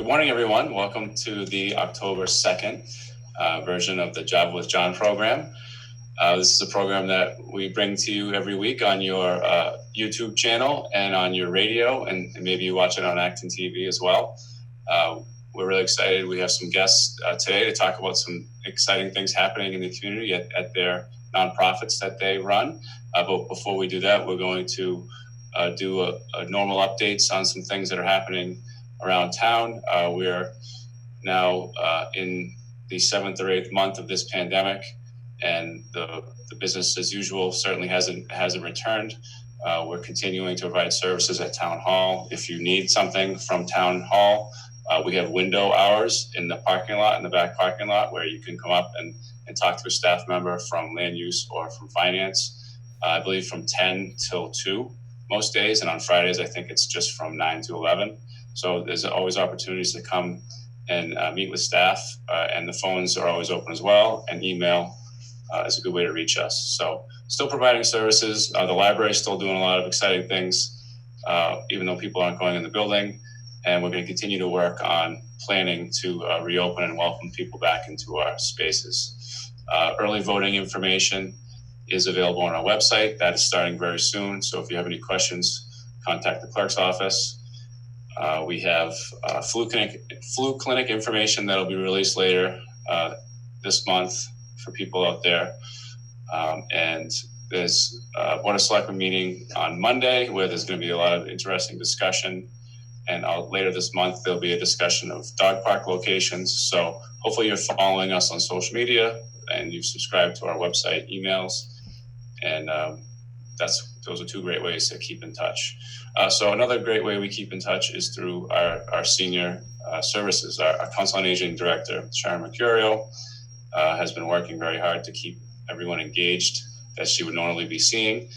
morning, everyone. Welcome to the October 2nd version of the Job with John program. This is a program that we bring to you every week on your YouTube channel and on your radio, and maybe you watch it on ActonTV as well. We're really excited. We have some guests today to talk about some exciting things happening in the community at their nonprofits that they run. But before we do that, we're going to do a normal updates on some things that are happening around town. We're now in the 7th or 8th month of this pandemic, and the business as usual certainly hasn't returned. We're continuing to provide services at Town Hall. If you need something from Town Hall, we have window hours in the parking lot, in the back parking lot, where you can come up and talk to a staff member from land use or from finance. I believe from 10 till 2 most days, and on Fridays I think it's just from 9 to 11. So there's always opportunities to come and meet with staff, and the phones are always open as well, and email is a good way to reach us. So still providing services. The library is still doing a lot of exciting things, even though people aren't going in the building, and we're going to continue to work on planning to reopen and welcome people back into our spaces. Early voting information is available on our website. That is starting very soon. So if you have any questions, contact the clerk's office. We have flu clinic information that'll be released later this month for people out there. And there's a Board of Selectmen meeting on Monday where there's going to be a lot of interesting discussion. And later this month, there'll be a discussion of dog park locations. So hopefully you're following us on social media and you've subscribed to our website emails. And those are two great ways to keep in touch. So another great way we keep in touch is through our senior services. Our Council on Aging Director, Sharon Mercurio, has been working very hard to keep everyone engaged that she would normally be seeing.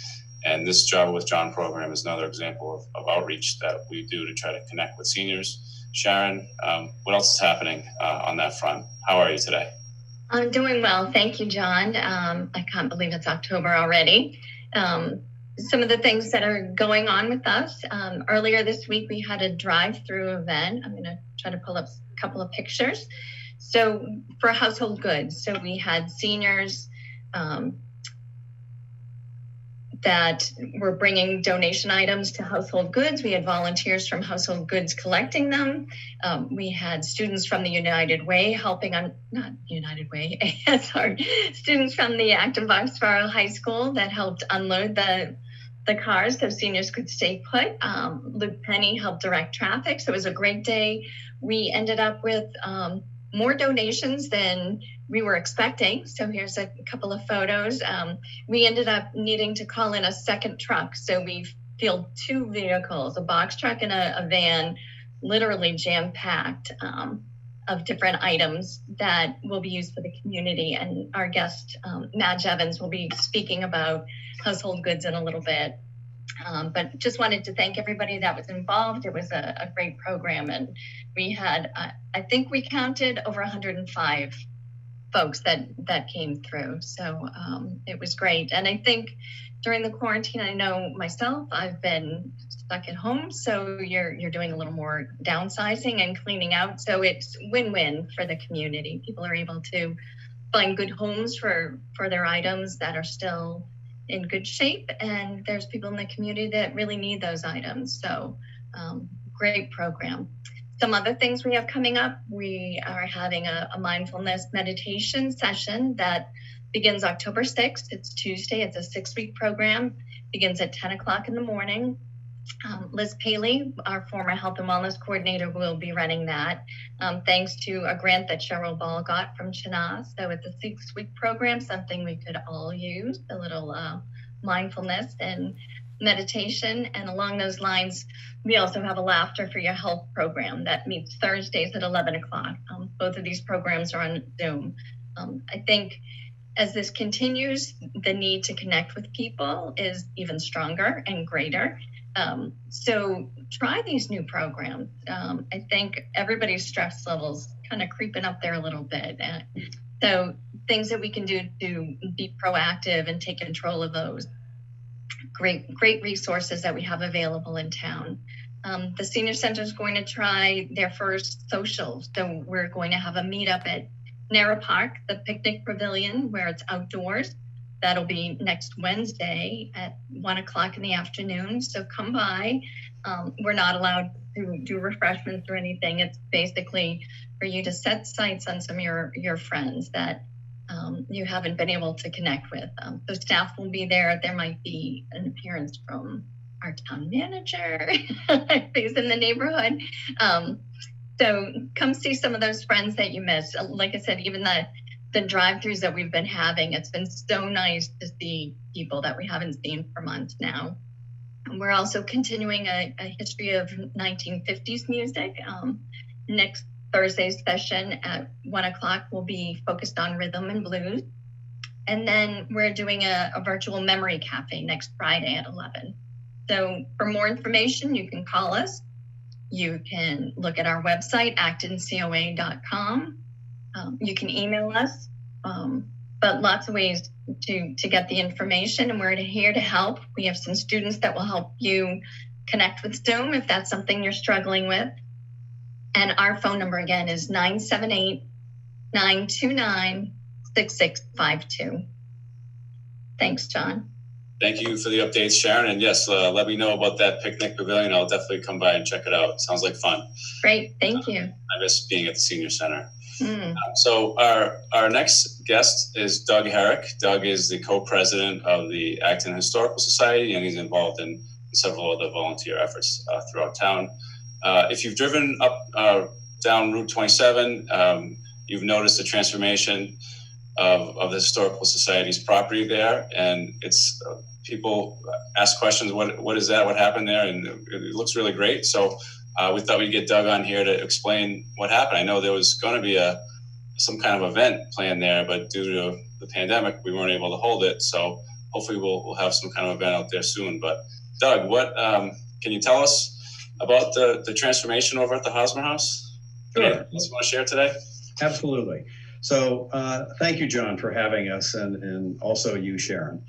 And this Job with John program is another example of outreach that we do to try to connect with seniors. Sharon, what else is happening on that front? How are you today? I'm doing well. Thank you, John. I can't believe it's October already. Some of the things that are going on with us. Earlier this week, we had a drive-through event. I'm going to try to pull up a couple of pictures. So for household goods, so we had seniors that were bringing donation items to household goods. We had volunteers from household goods collecting them. We had students from the United Way helping on, not United Way, sorry, students from the Acton Foxborough High School that helped unload the cars so seniors could stay put. Luke Penny helped direct traffic. So it was a great day. We ended up with more donations than we were expecting. So here's a couple of photos. We ended up needing to call in a second truck. So we filled 2 vehicles, a box truck and a van, literally jam-packed of different items that will be used for the community. And our guest, Madge will be speaking about household goods in a little bit. But just wanted to thank everybody that was involved. It was a great program, and we had, I think we counted over 105 folks that came through. So it was great. And I think during the quarantine, I know myself, I've been stuck at home. So you're doing a little more downsizing and cleaning out. So it's win-win for the community. People are able to find good homes for their items that are still in good shape, and there's people in the community that really need those items. So great program. Some other things we have coming up, we are having a mindfulness meditation session that begins October 6th. It's Tuesday. It's a 6-week program, begins at 10 o'clock in the morning. Liz Paley, our former health and wellness coordinator, will be running that, thanks to a grant that Cheryl Ball got from Chenaz. So it's a 6-week program, something we could all use, a little mindfulness and meditation. And along those lines, we also have a Laughter for Your Health program that meets Thursdays at 11 o'clock. Both of these programs are on Zoom. I think as this continues, the need to connect with people is even stronger and greater. So try these new programs. I think everybody's stress levels kind of creeping up there a little bit. So things that we can do to be proactive and take control of those. Great resources that we have available in town. The senior center is going to try their first social. So we're going to have a meetup at Nara Park, the picnic pavilion, where it's outdoors. That'll be next Wednesday at 1 o'clock in the afternoon. So come by. We're not allowed to do refreshments or anything. It's basically for you to set sights on some of your friends that you haven't been able to connect with. So staff will be there. There might be an appearance from our town manager who's in the neighborhood. So come see some of those friends that you missed. Like I said, even the drive-thrus that we've been having, it's been so nice to see people that we haven't seen for months now. And we're also continuing a history of 1950s music. Next Thursday's session at 1 o'clock will be focused on rhythm and blues. And then we're doing a virtual memory cafe next Friday at 11. So for more information, you can call us. You can look at our website, actoncoa.com. You can email us, but lots of ways to get the information, and we're here to help. We have some students that will help you connect with Zoom if that's something you're struggling with. And our phone number again is 978-929-6652. Thanks, John. Thank you for the updates, Sharon. And yes, let me know about that picnic pavilion. I'll definitely come by and check it out. Sounds like fun. Great, thank you. I miss being at the senior center. So our next guest is Doug Herrick. Doug is the co-president of the Acton Historical Society, and he's involved in several other volunteer efforts throughout town. If you've driven up down Route 27, you've noticed the transformation of the Historical Society's property there, and it's people ask questions, what is that, what happened there, and it looks really great. So we thought we'd get Doug on here to explain what happened. I know there was going to be some kind of event planned there, but due to the pandemic, we weren't able to hold it. So hopefully we'll have some kind of event out there soon. But Doug, what can you tell us about the transformation over at the Hosmer House? Sure. Anything else you want to share today? Absolutely. So thank you, John, for having us, and also you, Sharon.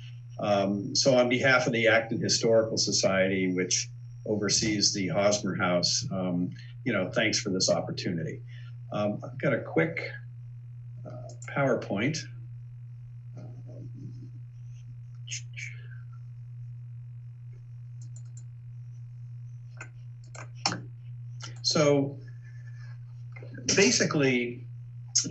So on behalf of the Acton Historical Society, which oversees the Hosmer House, thanks for this opportunity. I've got a quick PowerPoint. So basically,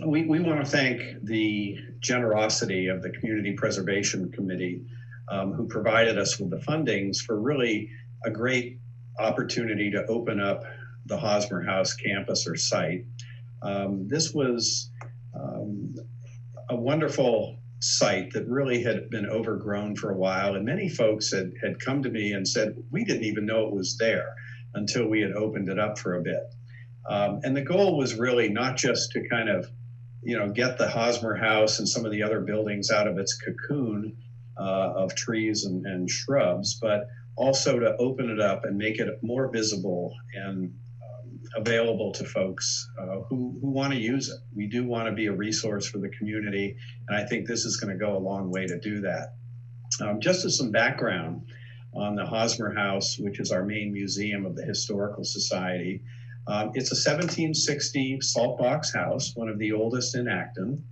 we want to thank the generosity of the Community Preservation Committee, who provided us with the fundings for really a great opportunity to open up the Hosmer House campus or site. This was a wonderful site that really had been overgrown for a while, and many folks had come to me and said, we didn't even know it was there until we had opened it up for a bit. And the goal was really not just to kind of, get the Hosmer House and some of the other buildings out of its cocoon of trees and shrubs, but also to open it up and make it more visible and available to folks who want to use it. We do want to be a resource for the community, and I think this is going to go a long way to do that. Just as some background on the Hosmer House, which is our main museum of the Historical Society, it's a 1760 salt box house, one of the oldest in Acton.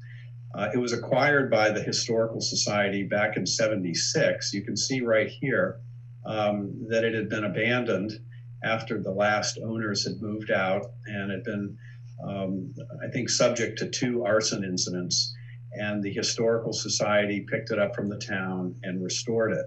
It was acquired by the Historical Society back in '76. You can see right here that it had been abandoned after the last owners had moved out and had been, I think, subject to 2 arson incidents. And the Historical Society picked it up from the town and restored it.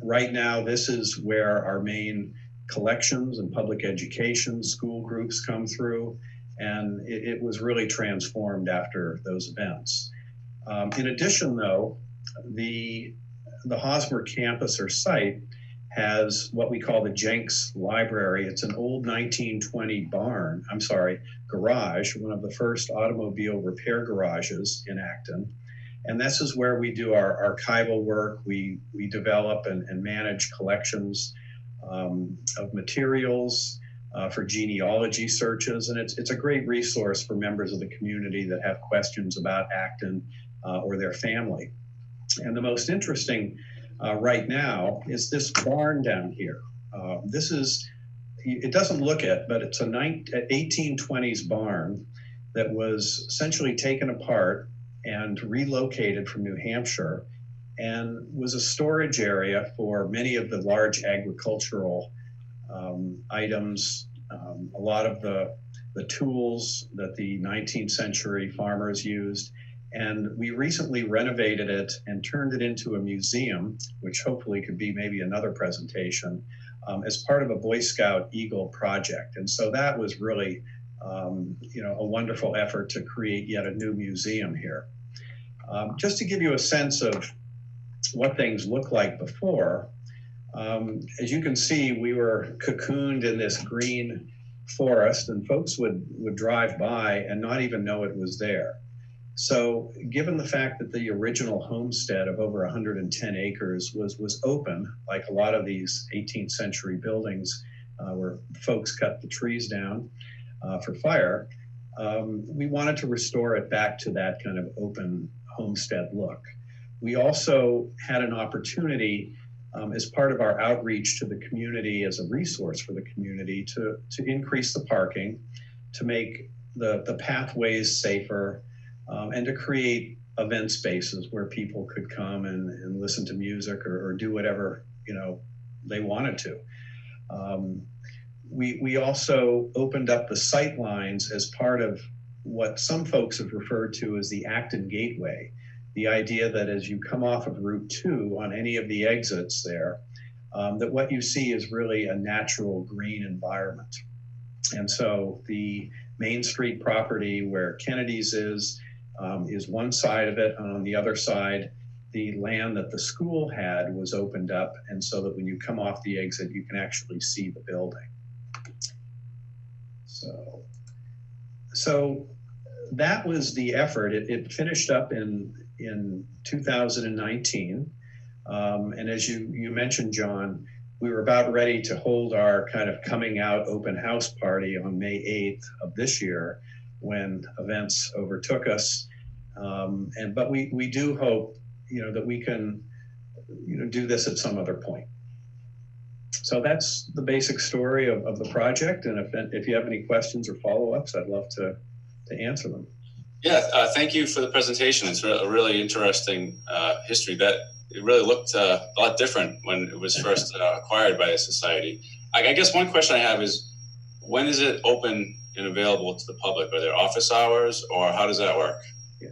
Right now, this is where our main collections and public education school groups come through, and it was really transformed after those events. In addition, though, the Hosmer campus or site has what we call the Jenks Library. It's an old 1920 garage, one of the first automobile repair garages in Acton. And this is where we do our archival work. We develop and manage collections of materials for genealogy searches. And it's a great resource for members of the community that have questions about Acton or their family. And the most interesting right now is this barn down here. This is it doesn't look it, but it's a 1820s barn that was essentially taken apart and relocated from New Hampshire, and was a storage area for many of the large agricultural items, a lot of the tools that the 19th century farmers used. And we recently renovated it and turned it into a museum, which hopefully could be maybe another presentation, as part of a Boy Scout Eagle project. And so that was really a wonderful effort to create yet a new museum here. Just to give you a sense of what things looked like before, as you can see, we were cocooned in this green forest, and folks would drive by and not even know it was there. So given the fact that the original homestead of over 110 acres was open, like a lot of these 18th century buildings where folks cut the trees down for fire, we wanted to restore it back to that kind of open homestead look. We also had an opportunity as part of our outreach to the community, as a resource for the community, to increase the parking, to make the pathways safer, and to create event spaces where people could come and listen to music or do whatever they wanted to. We also opened up the sight lines as part of what some folks have referred to as the Acton Gateway. The idea that as you come off of Route 2 on any of the exits there, that what you see is really a natural green environment. And so the Main Street property where Kennedy's is one side of it, and on the other side, the land that the school had was opened up, and so that when you come off the exit, you can actually see the building. So that was the effort. It finished up in 2019. And as you mentioned, John, we were about ready to hold our kind of coming out open house party on May 8th of this year when events overtook us. But we do hope, that we can, do this at some other point. So that's the basic story of the project. And if you have any questions or follow-ups, I'd love to answer them. Yeah, thank you for the presentation. It's a really interesting history. That it really looked a lot different when it was first acquired by the society. I guess one question I have is, when is it open and available to the public? Are there office hours, or how does that work? Yeah.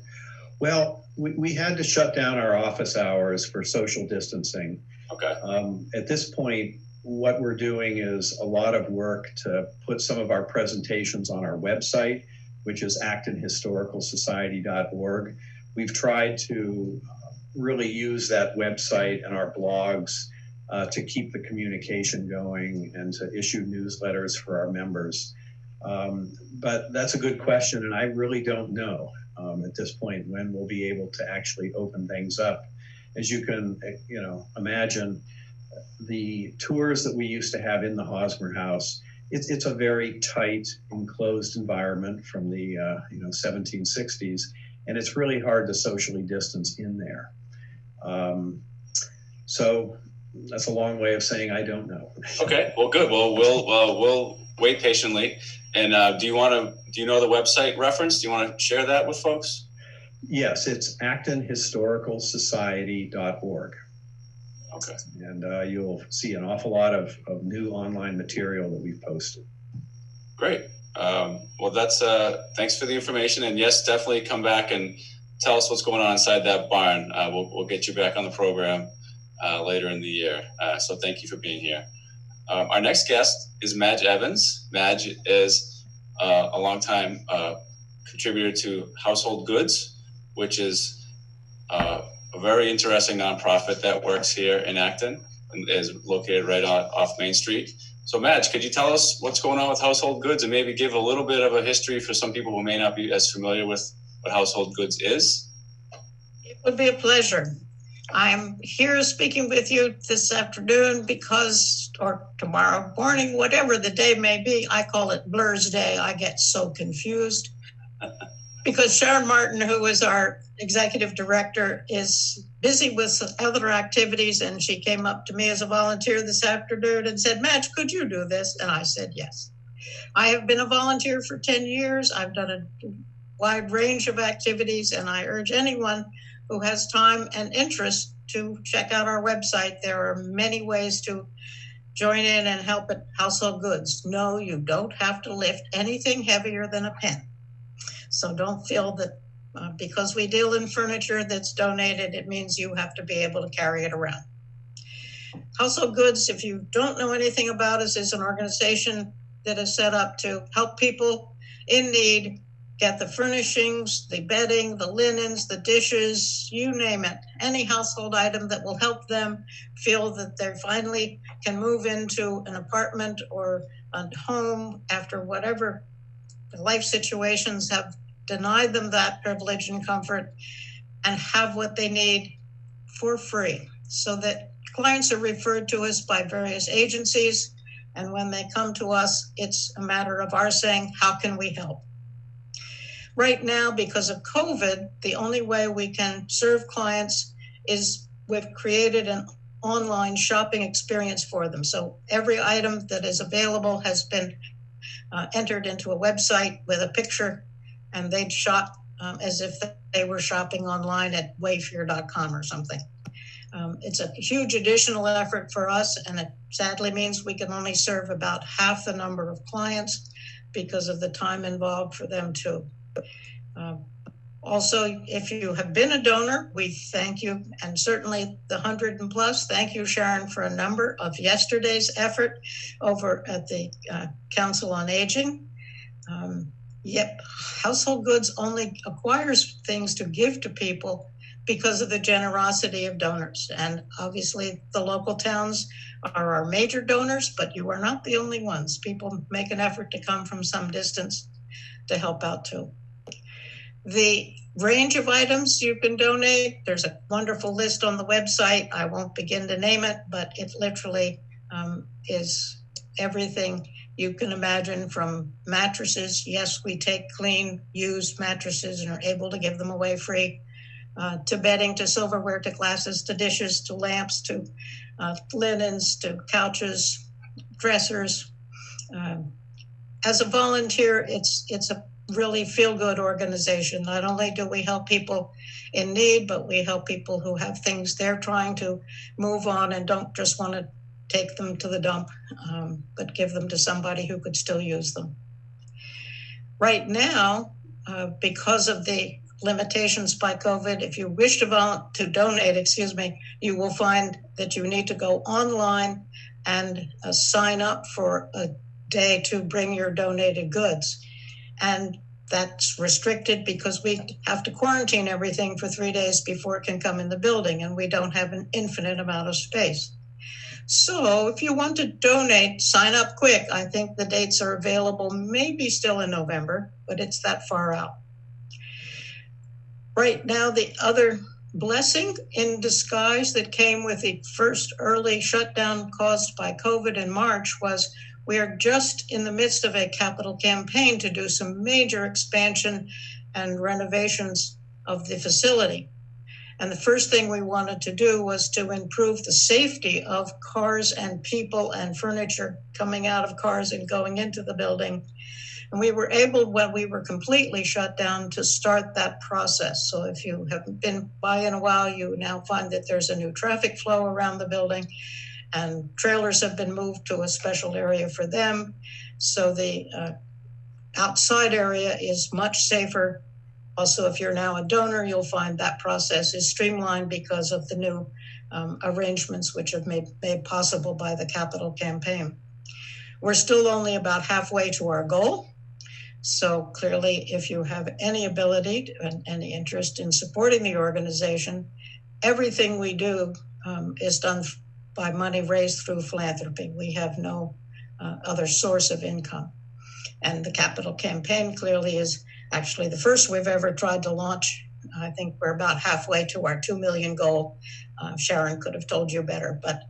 Well, we had to shut down our office hours for social distancing. Okay. At this point, what we're doing is a lot of work to put some of our presentations on our website, which is ActonHistoricalSociety.org. We've tried to really use that website and our blogs to keep the communication going and to issue newsletters for our members. But that's a good question, and I really don't know at this point when we'll be able to actually open things up. As you can imagine, the tours that we used to have in the Hosmer House, it's a very tight, enclosed environment from the 1760s, and it's really hard to socially distance in there. So that's a long way of saying I don't know. Okay, well, good. Well, we'll wait patiently. And do you know the website reference? Do you want to share that with folks? Yes, it's ActonHistoricalSociety.org. Okay. And you'll see an awful lot of new online material that we've posted. Great. Well, that's thanks for the information. And yes, definitely come back and tell us what's going on inside that barn. We'll get you back on the program later in the year. So thank you for being here. Our next guest is Madge Evans. Madge is a longtime contributor to Household Goods, which is a very interesting nonprofit that works here in Acton and is located right off Main Street. So Madge, could you tell us what's going on with Household Goods and maybe give a little bit of a history for some people who may not be as familiar with what Household Goods is? It would be a pleasure. I'm here speaking with you this afternoon or tomorrow morning, whatever the day may be. I call it Blur's Day. I get so confused. because Sharon Martin, who is our executive director, is busy with other activities, and she came up to me as a volunteer this afternoon and said, Madge, could you do this? And I said, yes. I have been a volunteer for 10 years. I've done a wide range of activities, and I urge anyone who has time and interest to check out our website. There are many ways to join in and help at Household Goods. No, you don't have to lift anything heavier than a pen. So don't feel that because we deal in furniture that's donated, it means you have to be able to carry it around. Household Goods, if you don't know anything about us, is an organization that is set up to help people in need get the furnishings, the bedding, the linens, the dishes, you name it, any household item that will help them feel that they finally can move into an apartment or a home after whatever life situations have denied them that privilege and comfort, and have what they need for free. So that clients are referred to us by various agencies, and when they come to us, it's a matter of our saying, how can we help? Right now, because of COVID, the only way we can serve clients is we've created an online shopping experience for them. So every item that is available has been entered into a website with a picture, and they'd shop as if they were shopping online at wayfair.com or something. It's a huge additional effort for us, and it sadly means we can only serve about half the number of clients because of the time involved for them too. Also, if you have been a donor, we thank you, and certainly the 100 and plus. Thank you, Sharon, for a number of yesterday's effort over at the Council on Aging. Yep, Household Goods only acquires things to give to people because of the generosity of donors. And obviously the local towns are our major donors, but you are not the only ones. People make an effort to come from some distance to help out too. The range of items you can donate, there's a wonderful list on the website. I won't begin to name it, but it literally is everything you can imagine, from mattresses. Yes, we take clean, used mattresses and are able to give them away free, to bedding, to silverware, to glasses, to dishes, to lamps, to linens, to couches, dressers. As a volunteer, it's a really feel-good organization. Not only do we help people in need, but we help people who have things they're trying to move on and don't just want to take them to the dump, but give them to somebody who could still use them. Right now, because of the limitations by COVID, if you wish to donate, you will find that you need to go online and sign up for a day to bring your donated goods. And that's restricted because we have to quarantine everything for 3 days before it can come in the building, and we don't have an infinite amount of space. So if you want to donate, sign up quick. I think the dates are available, maybe still in November, but it's that far out. Right now, the other blessing in disguise that came with the first early shutdown caused by COVID in March was we are just in the midst of a capital campaign to do some major expansion and renovations of the facility. And the first thing we wanted to do was to improve the safety of cars and people and furniture coming out of cars and going into the building. And we were able, when we were completely shut down, to start that process. So if you haven't been by in a while, you now find that there's a new traffic flow around the building, and trailers have been moved to a special area for them. So the outside area is much safer. Also, if you're now a donor, you'll find that process is streamlined because of the new arrangements which have made possible by the capital campaign. We're still only about halfway to our goal. So clearly, if you have any ability and any interest in supporting the organization, everything we do is done by money raised through philanthropy. We have no other source of income. And the capital campaign clearly is actually the first we've ever tried to launch. I think we're about halfway to our 2 million goal. Sharon could have told you better, but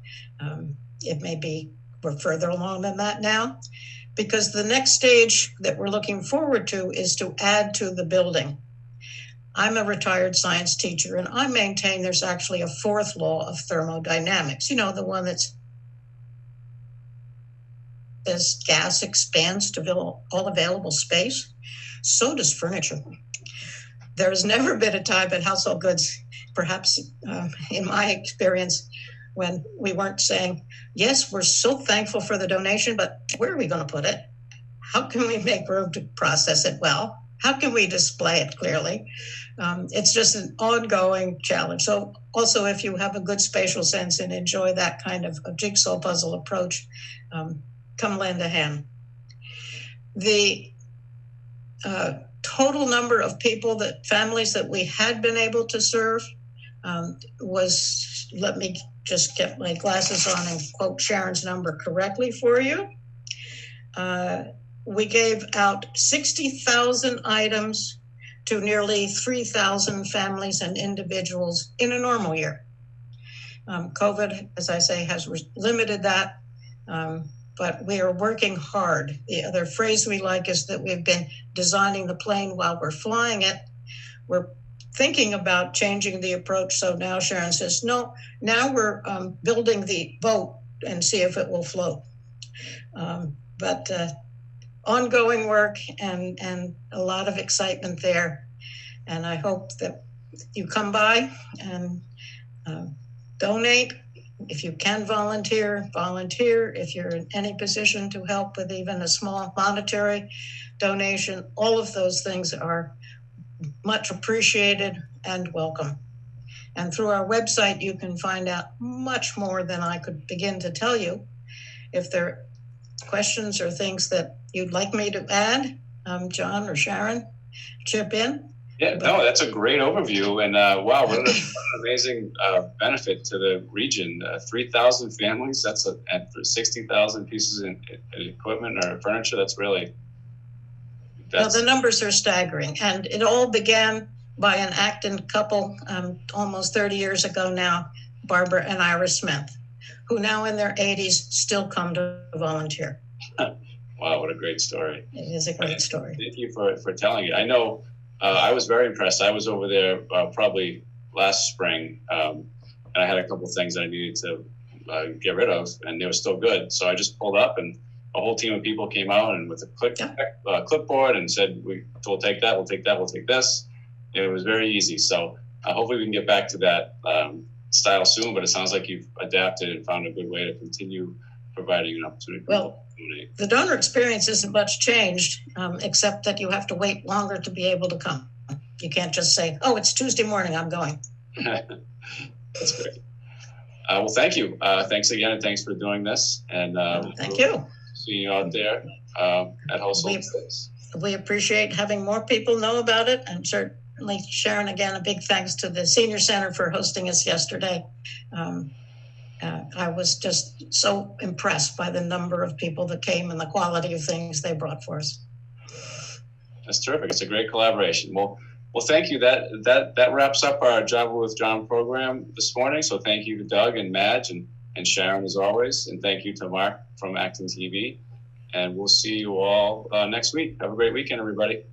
it may be we're further along than that now, because the next stage that we're looking forward to is to add to the building. I'm a retired science teacher, and I maintain there's actually a fourth law of thermodynamics, you know, the one that's as gas expands to fill all available space, so does furniture. There has never been a time in household goods, perhaps in my experience, when we weren't saying, yes, we're so thankful for the donation, but where are we going to put it? How can we make room to process it well? How can we display it clearly? It's just an ongoing challenge. So also, if you have a good spatial sense and enjoy that kind of a jigsaw puzzle approach, come lend a hand. The total number of people, families that we had been able to serve was, let me just get my glasses on and quote Sharon's number correctly for you. We gave out 60,000 items to nearly 3,000 families and individuals in a normal year. COVID, as I say, has limited that, but we are working hard. The other phrase we like is that we've been designing the plane while we're flying it. We're thinking about changing the approach. So now Sharon says, no, now we're building the boat and see if it will float. But ongoing work and a lot of excitement there. And I hope that you come by and donate. If you can volunteer. If you're in any position to help with even a small monetary donation, all of those things are much appreciated and welcome. And through our website, you can find out much more than I could begin to tell you. If there are questions or things that you'd like me to add, John or Sharon, chip in. Yeah, no, that's a great overview. And wow, what an amazing benefit to the region. 3,000 families, and for 60,000 pieces of equipment or furniture, that's really... Well, the numbers are staggering. And it all began by an Acton couple almost 30 years ago now, Barbara and Ira Smith, who now in their 80s still come to volunteer. Wow, what a great story. It is a great story. Thank you for telling it. I know I was very impressed. I was over there probably last spring, and I had a couple of things that I needed to get rid of, and they were still good. So I just pulled up, and a whole team of people came out and with a clipboard and said, we'll take that, we'll take that, we'll take this. It was very easy. So hopefully we can get back to that style soon, but it sounds like you've adapted and found a good way to continue providing an opportunity. Well, the donor experience isn't much changed, except that you have to wait longer to be able to come. You can't just say, oh, it's Tuesday morning, I'm going. That's great. Well, thank you. Thanks again, and thanks for doing this. And thank you. Seeing you out there at Household Goods. We appreciate having more people know about it, and certainly Sharon, again, a big thanks to the Senior Center for hosting us yesterday. I was just so impressed by the number of people that came and the quality of things they brought for us. That's terrific. It's a great collaboration. Well, thank you. That wraps up our Java with John program this morning. So thank you to Doug and Madge and Sharon as always, and thank you to Mark from ActonTV. And we'll see you all next week. Have a great weekend, everybody.